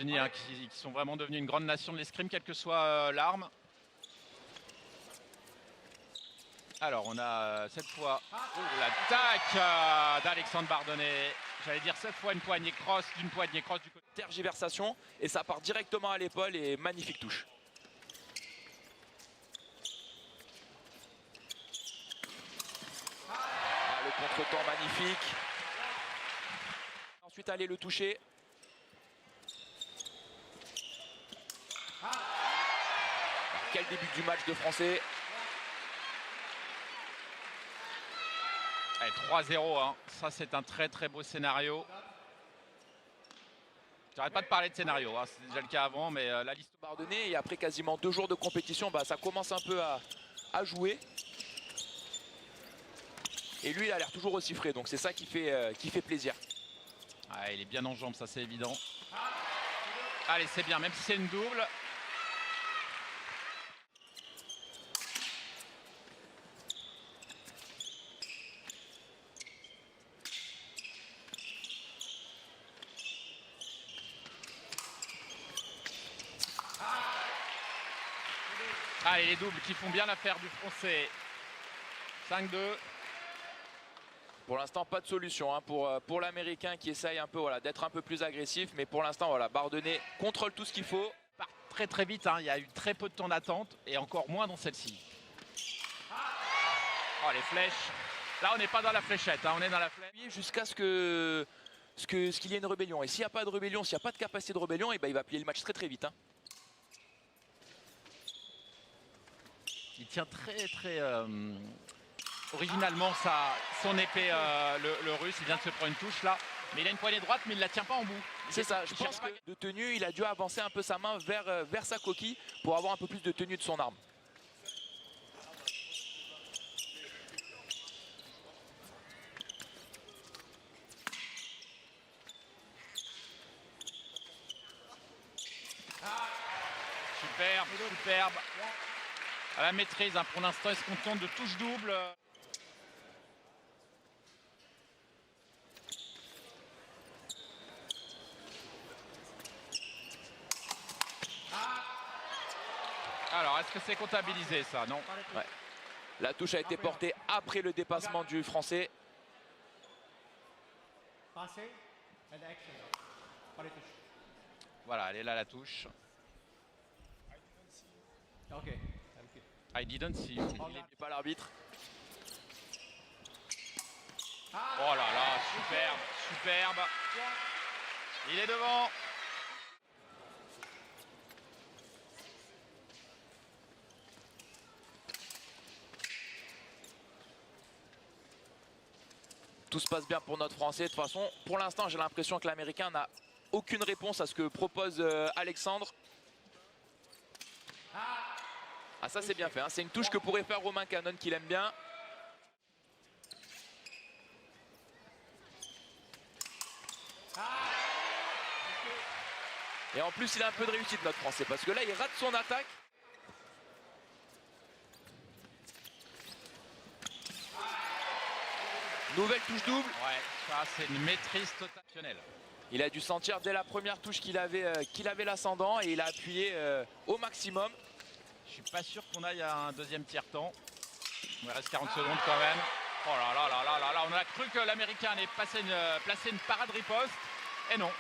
Qui sont vraiment devenus une grande nation de l'escrime, quelle que soit l'arme. Alors on a cette fois l'attaque d'Alexandre Bardonnay. J'allais dire cette fois une poignée cross d'une poignée cross du côté. Tergiversation et ça part directement à l'épaule et magnifique touche. Ah, le contre-temps magnifique. Ensuite aller le toucher. Quel début du match de Français. 3-0, hein. Ça c'est un très très beau scénario. J'arrête pas de parler de scénario, hein. C'est déjà le cas avant, mais la liste Bardonnay, et après quasiment 2 jours de compétition, ça commence un peu à jouer. Et lui il a l'air toujours aussi frais, donc c'est ça qui fait plaisir. Ah, il est bien en jambes, ça c'est évident. Allez, c'est bien, même si c'est une double. Allez, les doubles qui font bien l'affaire du Français. 5-2. Pour l'instant, pas de solution hein, pour l'Américain qui essaye un peu d'être un peu plus agressif. Mais pour l'instant, Bardonnay contrôle tout ce qu'il faut. Part très très vite, hein. Il y a eu très peu de temps d'attente et encore moins dans celle-ci. Oh, les flèches. Là, on n'est pas dans la fléchette, hein. On est dans la flèche. Jusqu'à ce qu'il y ait une rébellion. Et s'il n'y a pas de rébellion, s'il n'y a pas de capacité de rébellion, il va plier le match très très vite. Hein. Il tient très très originalement son épée, le russe. Il vient de se prendre une touche là, mais il a une poignée droite, mais il ne la tient pas en bout. C'est ça, je pense que de tenue, il a dû avancer un peu sa main vers sa coquille pour avoir un peu plus de tenue de son arme. Superbe, superbe. À la maîtrise, hein. Pour l'instant, il se contente de touche double. Alors, est-ce que c'est comptabilisé ça? Non. Ouais. La touche a été portée après le dépassement du Français. Voilà, elle est là la touche. I didn't see you. Il n'est pas l'arbitre. Oh là là, superbe, superbe. Il est devant. Tout se passe bien pour notre Français. De toute façon, pour l'instant, j'ai l'impression que l'Américain n'a aucune réponse à ce que propose Alexandre. Ah, ça c'est bien fait, hein. C'est une touche que pourrait faire Romain Canon qu'il aime bien. Et en plus il a un peu de réussite notre Français parce que là il rate son attaque. Nouvelle touche double. Ouais, ça c'est une maîtrise totale. Il a dû sentir dès la première touche qu'il avait l'ascendant et il a appuyé au maximum. Je suis pas sûr qu'on aille à un deuxième tiers-temps. Il reste 40 secondes quand même. Oh là là là là là là. On a cru que l'Américain allait placer une parade riposte. Et non.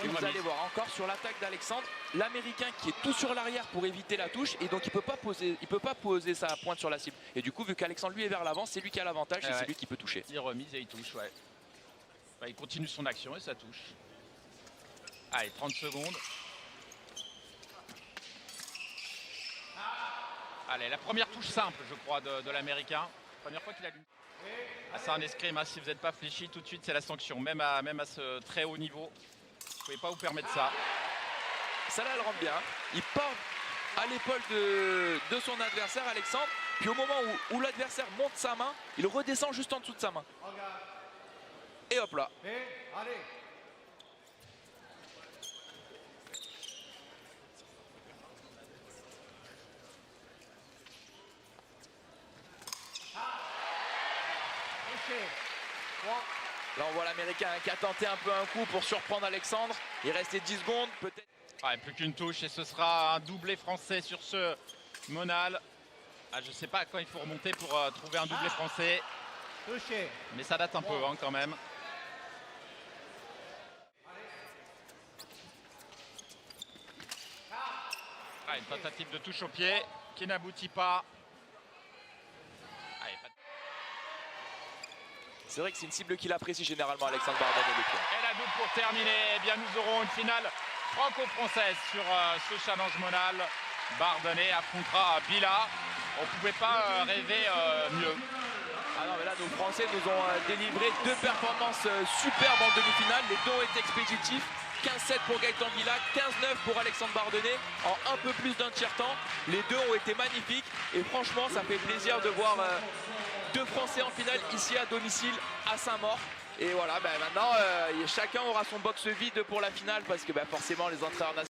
Et vous allez voir encore sur l'attaque d'Alexandre, l'Américain qui est tout sur l'arrière pour éviter la touche et donc il peut pas poser sa pointe sur la cible. Et du coup, vu qu'Alexandre lui est vers l'avant, c'est lui qui a l'avantage et c'est lui qui peut toucher. Il remise et il touche, ouais. Il continue son action et ça touche. Allez, 30 secondes. Allez, la première touche simple, je crois, de l'Américain. Première fois qu'il a lu. Ah, c'est un escrime, hein. Si vous n'êtes pas fléchi, tout de suite, c'est la sanction. Même à ce très haut niveau, vous ne pouvez pas vous permettre ça. Ça là, elle rentre bien. Il part à l'épaule de son adversaire, Alexandre. Puis au moment où l'adversaire monte sa main, il redescend juste en dessous de sa main. Et hop là. Allez. Là on voit l'Américain qui a tenté un peu un coup pour surprendre Alexandre. Il restait 10 secondes peut-être. Ouais, plus qu'une touche et ce sera un doublé français sur ce Monal. Ah, je ne sais pas quand il faut remonter pour trouver un doublé français. Touché. Mais ça date un peu quand même. Ah, une tentative de touche au pied qui n'aboutit pas. Ah, C'est vrai que c'est une cible qu'il apprécie généralement, Alexandre Bardonnay. Et la double pour terminer. Eh bien, nous aurons une finale franco-française sur ce challenge Monal. Bardonnay affrontera Bila. On ne pouvait pas rêver mieux. Ah non, mais là, nos Français nous ont délivré 2 performances superbes en demi-finale. Les deux ont été expéditifs. 15-7 pour Gaëtan Bila, 15-9 pour Alexandre Bardonnay en un peu plus d'un tiers-temps. Les deux ont été magnifiques et franchement, ça fait plaisir de voir 2 Français en finale ici à domicile à Saint-Maur. Et voilà, maintenant, chacun aura son box vide pour la finale parce que forcément, les entraîneurs nationaux